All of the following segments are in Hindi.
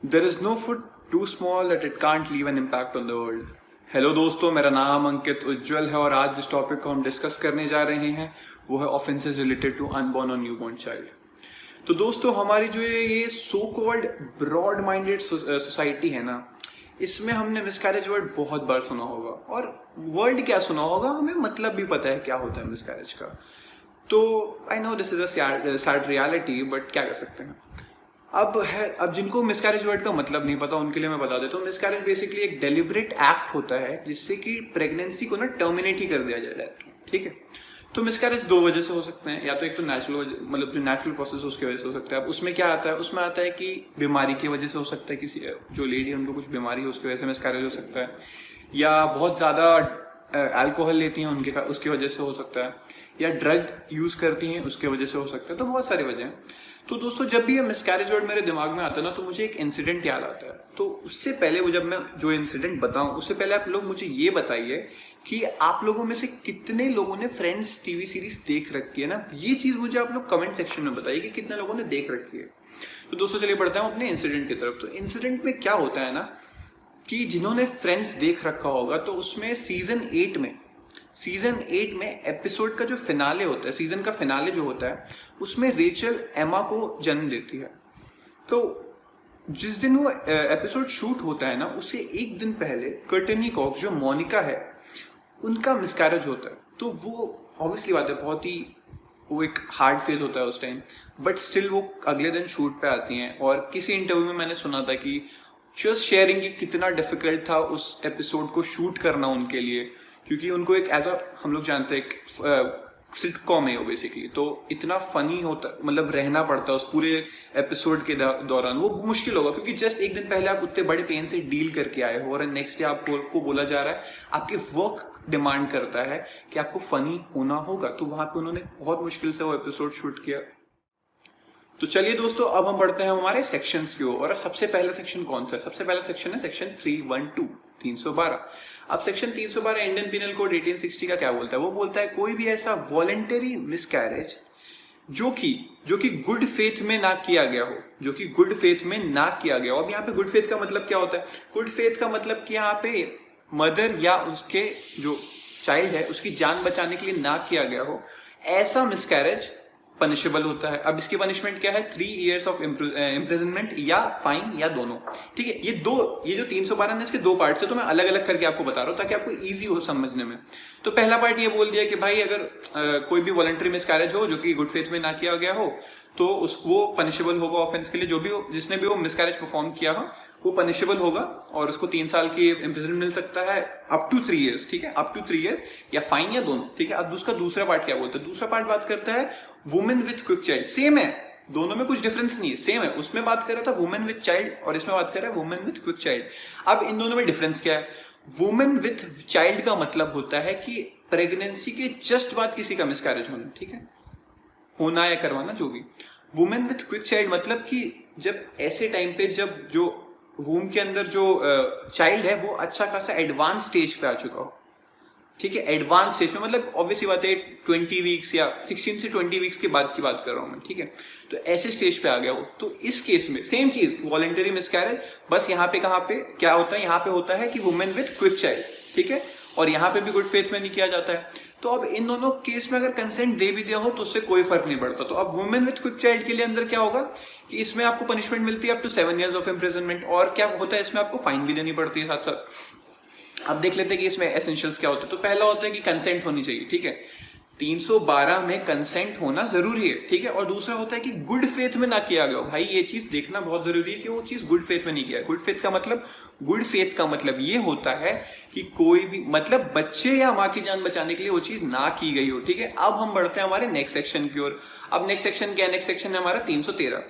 There is no food too small that it can't leave an impact on the world. Hello दोस्तों, मेरा नाम अंकित उज्जवल है और आज जिस टॉपिक को हम डिस्कस करने जा रहे हैं वो है ऑफेंसेस रिलेटेड टू अनबॉर्न और न्यूबॉर्न चाइल्ड। तो दोस्तों, हमारी जो ये so called broad minded society है ना, इसमें हमने मिसकैरेज वर्ड बहुत बार सुना होगा और वर्ड क्या सुना होगा, हमें मतलब भी पता है क्या होता है मिसकैरेज का। तो I know this is a sad reality, but क्या कर सकते हैं। अब जिनको मिसकैरेज वर्ड का मतलब नहीं पता उनके लिए मैं बता देता हूँ। मिसकैरेज बेसिकली एक डेलिब्रेट एक्ट होता है जिससे कि प्रेगनेंसी को ना टर्मिनेट ही कर दिया जाए, ठीक है। तो मिसकैरेज दो वजह से हो सकते हैं, या तो एक तो नेचुरल, मतलब जो नेचुरल प्रोसेस है उसकी वजह से हो सकता है। अब उसमें क्या आता है, उसमें आता है कि बीमारी की वजह से हो सकता है, किसी जो लेडी है उनको कुछ बीमारी है उसकी वजह से मिसकैरेज हो सकता है, या बहुत ज़्यादा अल्कोहल लेती हैं उनके उसकी वजह से हो सकता है, या ड्रग यूज करती हैं उसके वजह से हो सकता है। तो बहुत सारी वजह हैं। तो दोस्तों, जब भी ये मिसकैरेज वर्ड मेरे दिमाग में आता है ना, तो मुझे एक इंसिडेंट याद आता है। तो उससे पहले वो, जब मैं जो इंसिडेंट बताऊं उससे पहले आप लोग मुझे ये बताइए कि आप लोगों में से कितने लोगों ने फ्रेंड्स टीवी सीरीज देख रखी है ना। ये चीज मुझे आप लोग कमेंट सेक्शन में बताइए कि कितने लोगों ने देख रखी है। तो दोस्तों चलिए बढ़ते हैं अपने इंसिडेंट की तरफ। तो इंसिडेंट में क्या होता है ना कि जिन्होंने फ्रेंड्स देख रखा होगा, तो उसमें सीजन 8 में एपिसोड का जो फिनाले होता है, सीजन का फिनाले जो होता है, उसमें रेचल एमा को जन्म देती है। तो जिस दिन वो एपिसोड शूट होता है ना, उससे एक दिन पहले कर्टनी कॉक्स, जो मोनिका है, उनका मिसकैरेज होता है। तो वो ऑब्वियसली बात है, बहुत ही वो एक हार्ड फेज होता है उस टाइम, बट स्टिल वो अगले दिन शूट पे आती हैं। और किसी इंटरव्यू में मैंने सुना था कि शी वॉज शेयरिंग कि कितना डिफिकल्ट था उस एपिसोड को शूट करना उनके लिए, क्योंकि उनको एक एज अ, हम लोग जानते हैं, एक सिटकॉम है वो बेसिकली। तो इतना फनी होता, मतलब रहना पड़ता है उस पूरे एपिसोड के दौरान। वो मुश्किल होगा क्योंकि जस्ट एक दिन पहले आप उतने बड़े पेन से डील करके आए हो और नेक्स्ट डे आपको बोला जा रहा है, आपके वर्क डिमांड करता है कि आपको फनी होना होगा। तो वहां पे उन्होंने बहुत मुश्किल से वो एपिसोड शूट किया। तो चलिए दोस्तों, अब हम बढ़ते हैं हमारे सेक्शंस की ओर। और सबसे पहला सेक्शन कौन सा है? सबसे पहला सेक्शन है सेक्शन 312, 312। अब सेक्शन 312 इंडियन पिनल कोड 1860 का क्या बोलता है? वो बोलता है कोई भी ऐसा वॉलेंटरी मिसकैरेज जो कि गुड फेथ में ना किया गया हो, जो कि गुड फेथ में ना किया गया हो। अब यहाँ पे गुड फेथ का मतलब क्या होता है? गुड फेथ का मतलब कि यहाँ पे मदर या उसके जो चाइल्ड है उसकी जान बचाने के लिए ना किया गया हो, ऐसा मिसकैरेज पनिशेबल होता है। अब इसकी पनिशमेंट क्या है? 3 years ऑफ इम्प्रिजनमेंट या फाइन या दोनों, ठीक है। ये जो 312 है इसके दो पार्ट है, तो मैं अलग अलग करके आपको बता रहा हूँ ताकि आपको इजी हो समझने में। तो पहला पार्ट ये बोल दिया कि भाई अगर कोई भी वॉलंटरी मिसकैरेज हो जो कि गुड फेथ में ना किया गया हो, तो उसको पनिशेबल होगा ऑफेंस के लिए। जो भी जिसने भी वो मिसकैरेज परफॉर्म किया हो वो पनिशेबल होगा और उसको 3 साल की इम्प्रिजनमेंट मिल सकता है, अप टू 3 years, ठीक है, अप टू 3 years, या फाइन या दोनों, ठीक है। अब उसका दूसरा पार्ट क्या बोलता है? दूसरा पार्ट बात करता है women with quick child. Same है, दोनों में कुछ डिफरेंस नहीं है, सेम है। उसमें बात कर रहा था वुमेन विथ चाइल्ड और इसमें बात कर रहा है वुमेन विथ क्विक चाइल्ड। अब इन दोनों में डिफरेंस क्या है? वुमेन विथ चाइल्ड का मतलब होता है कि प्रेगनेंसी के जस्ट बाद किसी का मिसकैरेज होना, ठीक है, होना या करवाना जो भी। वुमेन विथ क्विक चाइल्ड मतलब कि जब ऐसे टाइम पे जब जो वूम के अंदर जो चाइल्ड है वो अच्छा खासा एडवांस स्टेज पे आ चुका हो, ठीक है। एडवांस स्टेज में मतलब ऑब्वियसली बात है 20 वीक्स या 16 से 20 वीक्स के बाद की बात कर रहा हूं मैं, ठीक है। तो ऐसे स्टेज पे आ गया हो, तो इस केस में सेम चीज, वॉलेंटरी मिसकैरेज, बस यहाँ पे कहाँ पे क्या होता है? यहाँ पे होता है कि वुमेन विथ क्विक चाइल्ड, ठीक है, और यहाँ पे भी गुड फेथ में नहीं किया जाता है। तो अब इन दोनों केस में अगर कंसेंट दे भी दिया हो तो उससे कोई फर्क नहीं पड़ता। तो अब वुमेन विथ क्विक चाइल्ड के लिए अंदर क्या होगा कि इसमें आपको पनिशमेंट मिलती है up to 7 years of imprisonment, और क्या होता है इसमें आपको फाइन भी देनी पड़ती है साथ साथ। अब देख लेते हैं कि इसमें एसेंशियल्स क्या होता है। तो पहला होता है कि कंसेंट होनी चाहिए, ठीक है, 312 में कंसेंट होना जरूरी है, ठीक है। और दूसरा होता है कि गुड फेथ में ना किया गया हो। भाई ये चीज देखना बहुत जरूरी है कि वो चीज गुड फेथ में नहीं किया। गुड फेथ का मतलब ये होता है कि कोई भी, मतलब बच्चे या माँ की जान बचाने के लिए वो चीज ना की गई हो, ठीक है। अब हम बढ़ते हैं हमारे नेक्स्ट सेक्शन की ओर। अब नेक्स्ट सेक्शन क्या है? नेक्स्ट सेक्शन है हमारा 313।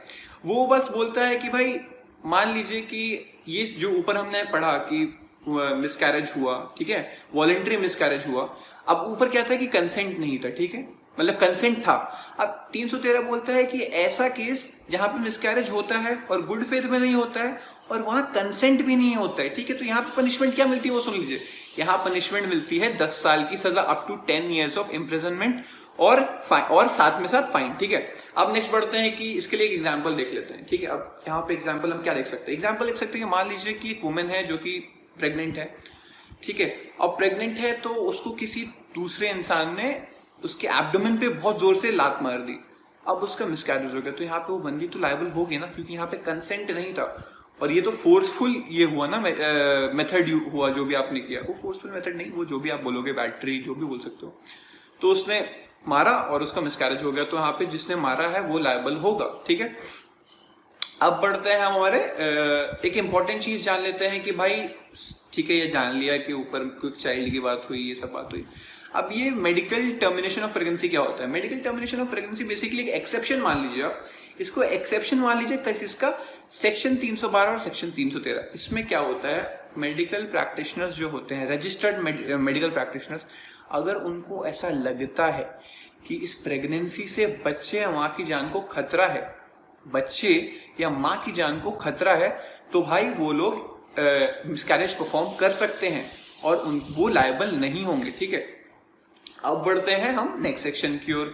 वो बस बोलता है कि भाई मान लीजिए कि ये जो ऊपर हमने पढ़ा कि मिसकैरेज हुआ, ठीक है, वॉलेंटरी मिसकैरेज हुआ। अब ऊपर क्या था कि कंसेंट नहीं था, ठीक है, मतलब कंसेंट था। अब 313 बोलता है कि ऐसा केस जहां पे मिसकैरेज होता है और गुड फेथ में नहीं होता है और वहां कंसेंट भी नहीं होता है, ठीक है। तो यहाँ पे पनिशमेंट क्या मिलती है वो सुन लीजिए। यहाँ पनिशमेंट मिलती है 10 साल की सजा, up to 10 years of imprisonment, और साथ में साथ फाइन, ठीक है। अब नेक्स्ट बढ़ते हैं कि इसके लिए एक एग्जांपल देख लेते हैं, ठीक है। अब यहाँ पे एग्जांपल हम क्या देख सकते हैं, एग्जांपल देख सकते हैं कि मान लीजिए कि एक वुमेन है जो कि प्रेग्नेंट है, ठीक है। अब प्रेग्नेंट है तो उसको किसी दूसरे इंसान ने उसके एब्डोमेन पे बहुत जोर से लात मार दी, अब उसका मिसकैरेज हो गया, तो यहाँ पे वो बंदी तो लायबल होगी ना, क्योंकि यहाँ पे कंसेंट नहीं था और ये तो फोर्सफुल ये हुआ ना मेथड हुआ, जो भी आपने किया वो फोर्सफुल मेथड नहीं, वो जो भी आप बोलोगे बैटरी जो भी बोल सकते हो, तो उसने मारा और उसका मिसकैरेज हो गया, तो यहाँ पे जिसने मारा है वो लायबल होगा, ठीक है। अब बढ़ते हैं हम हमारे एक इंपॉर्टेंट चीज जान लेते हैं कि भाई ठीक है, ये जान लिया कि ऊपर कोई चाइल्ड की बात हुई, ये सब बात हुई। अब ये मेडिकल टर्मिनेशन ऑफ प्रेगनेंसी क्या होता है, medical termination of pregnancy basically एक एक्सेप्शन मान लीजिए आप, इसको एक्सेप्शन मान लीजिए किसका, सेक्शन 312 और सेक्शन 313। इसमें क्या होता है, मेडिकल प्रैक्टिशनर्स जो होते हैं, रजिस्टर्ड मेडिकल प्रैक्टिशनर्स, अगर उनको ऐसा लगता है कि इस प्रेगनेंसी से बच्चे या माँ की जान को खतरा है, बच्चे या माँ की जान को खतरा है, तो भाई वो लोग मिसकैरेज परफॉर्म कर सकते हैं और वो लायबल नहीं होंगे, ठीक है। अब बढ़ते हैं हम नेक्स्ट सेक्शन की ओर।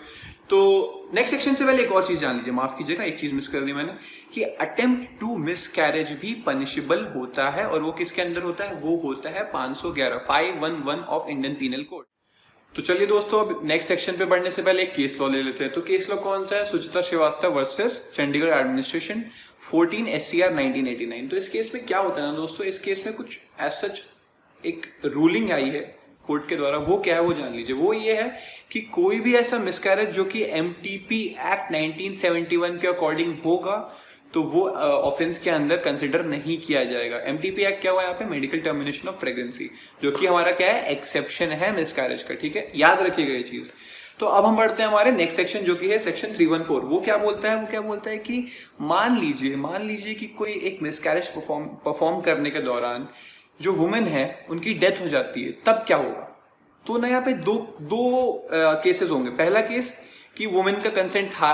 तो नेक्स्ट सेक्शन से पहले एक और चीज जान लीजिए, माफ कीजिएगा एक चीज मिस कर दी मैंने, कि अटेम्प्ट टू मिसकैरेज भी पनिशेबल होता है, और वो किसके अंदर होता है, वो होता है 511 ऑफ इंडियन पीनल कोड। तो चलिए दोस्तों, अब नेक्स्ट सेक्शन पे बढ़ने से पहले एक केस लॉ ले लेते हैं। तो केस लॉ कौन सा है, Suchita Srivastava versus Chandigarh administration 14 SCR 1989। तो इस केस में क्या होता है ना दोस्तों, इस केस में कुछ एज सच एक रूलिंग आई है कोर्ट के द्वारा, वो क्या है वो जान लीजिए। वो ये है कि कोई भी ऐसा मिसकैरेज जो कि MTP एक्ट 1971 के अकॉर्डिंग होगा, तो वो ऑफेंस के अंदर कंसिडर नहीं किया जाएगा। MTP एक्ट क्या हुआ यहाँ पे, मेडिकल टर्मिनेशन ऑफ प्रेगनेंसी, जो कि हमारा क्या है, एक्सेप्शन है मिसकैरेज का, ठीक है, याद रखिएगा ये चीज। तो अब हम बढ़ते हैं हमारे नेक्स्ट सेक्शन, जो कि है सेक्शन 314। वो क्या बोलता है, वो क्या बोलता है कि मान लीजिए कि कोई एक मिसकैरेज परफॉर्म करने के दौरान जो वुमेन है उनकी डेथ हो जाती है, तब क्या होगा। तो ना यहाँ पे दो केसेस होंगे। पहला केस कि वुमेन का कंसेंट था,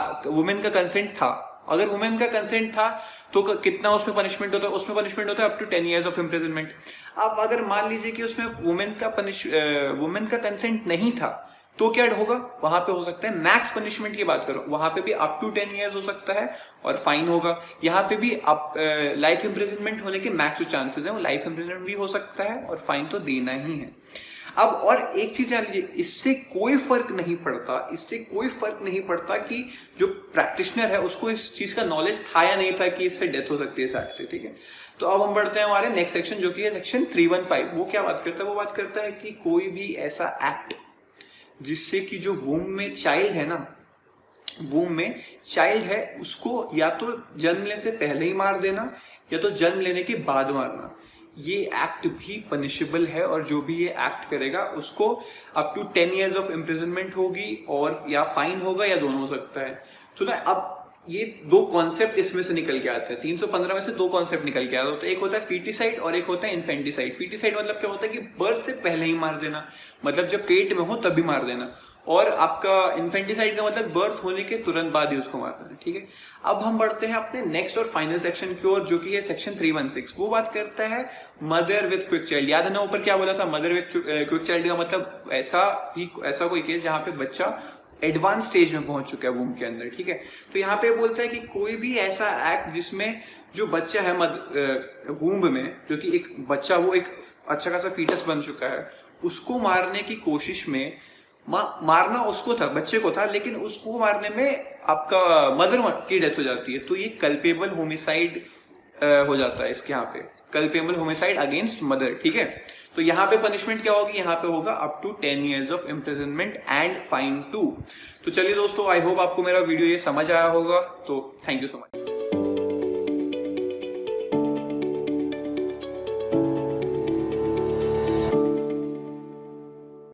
अगर वुमेन का कंसेंट था तो कितना उसमें पनिशमेंट होता है, उसमें पनिशमेंट होता है up to 10 years of imprisonment. अब अगर मान लीजिए कि उसमें वुमेन का कंसेंट नहीं था, तो क्या होगा, वहां पे हो सकता है मैक्स पनिशमेंट की बात करो, वहां पे भी अप टू 10 years हो सकता है और फाइन होगा। यहाँ पे भी लाइफ इम्प्रिजनमेंट होने के मैक्स जो चांसेस है वो लाइफ इम्प्रिजनमेंट भी हो सकता है और फाइन तो देना ही है। अब और एक चीज जान लीजिए, इससे कोई फर्क नहीं पड़ता कि जो प्रैक्टिशनर है उसको इस चीज का नॉलेज था या नहीं था कि इससे डेथ हो सकती है इस एक्ट से, ठीक है। तो अब हम बढ़ते हैं हमारे नेक्स्ट सेक्शन, जो कि है सेक्शन 315। वो क्या बात करता है, वो बात करता है कि कोई भी ऐसा एक्ट जिससे कि जो वूम में चाइल्ड है ना, वूम में चाइल्ड है, उसको या तो जन्म लेने से पहले ही मार देना या तो जन्म लेने के बाद मारना, ये एक्ट भी पनिशेबल है। और जो भी ये एक्ट करेगा उसको up to 10 years of imprisonment होगी और या फाइन होगा या दोनों हो सकता है। तो ना अब ये दो कॉन्सेप्ट इसमें से निकल के आते हैं, 315 में से दो कॉन्सेप्ट निकल के आते हैं। तो एक होता है फीटिसाइड और एक होता है इन्फेंटिसाइड। फीटिसाइड मतलब क्या होता है कि बर्थ से पहले ही मार देना, मतलब जब पेट में हो तभी मार देना, और आपका इन्फेंटिसाइड का मतलब बर्थ होने के तुरंत बाद ही उसको मार देना, ठीक है। अब हम बढ़ते हैं अपने नेक्स्ट और फाइनल सेक्शन की ओर, जो कि है सेक्शन 316। वो बात करता है मदर विथ क्विक चाइल्ड। याद है ना ऊपर क्या बोला था, मदर विथ क्विक चाइल्ड का मतलब ऐसा कोई केस जहां पे बच्चा एडवांस स्टेज में पहुंच चुका है वूम के अंदर, ठीक है। तो यहाँ पे बोलता है कि कोई भी ऐसा एक्ट जिसमें जो बच्चा है वूम में, जो कि एक बच्चा वो एक अच्छा खासा फीटस बन चुका है, उसको मारने की कोशिश में, मारना उसको था, बच्चे को था, लेकिन उसको मारने में आपका मदर की डेथ हो जाती है, तो ये कल्पेबल होमिसाइड हो जाता है इसके यहाँ पे, कल्पेबल होमिसाइड अगेंस्ट मदर, ठीक है। तो यहाँ पे पनिशमेंट क्या होगी, यहाँ पे होगा up to 10 years of imprisonment and fine 2। तो चलिए दोस्तों, आई होप आपको मेरा वीडियो ये समझ आया होगा, तो थैंक यू सो मच।